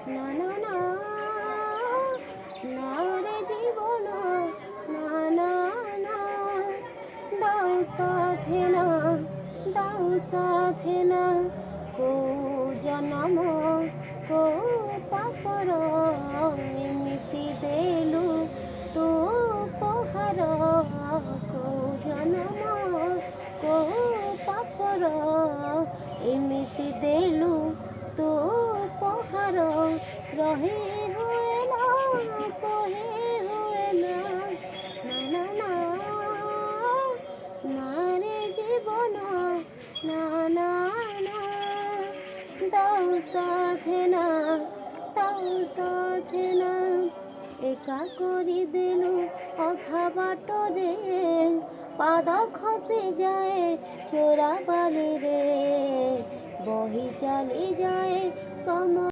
না না না না রে জীবন না না না দাও সাথে না দাও সাথে না কো জনম কো ପାପର ଏମିତି ଦେଲୁ ତୁ ପହାର କୋଉ ଜନମ କୋଉ ପାପର ଏମିତି ଦେଲୁ ତୁ ପହାର ରହି ହୁଏ ନା ସହି ହୁଏ ନା ନା ନା ନା ରେ ଜୀବନ ନା ନା ନା দাও সাথে না দাও সাথে না একা କରି ଦେଲୁ ଅଧା ବାଟରେ ପାଦ ଖସି ଯାଏ ଚୋରା ବାଲିରେ ବହି ଚାଲି ଯାଏ ସମୟ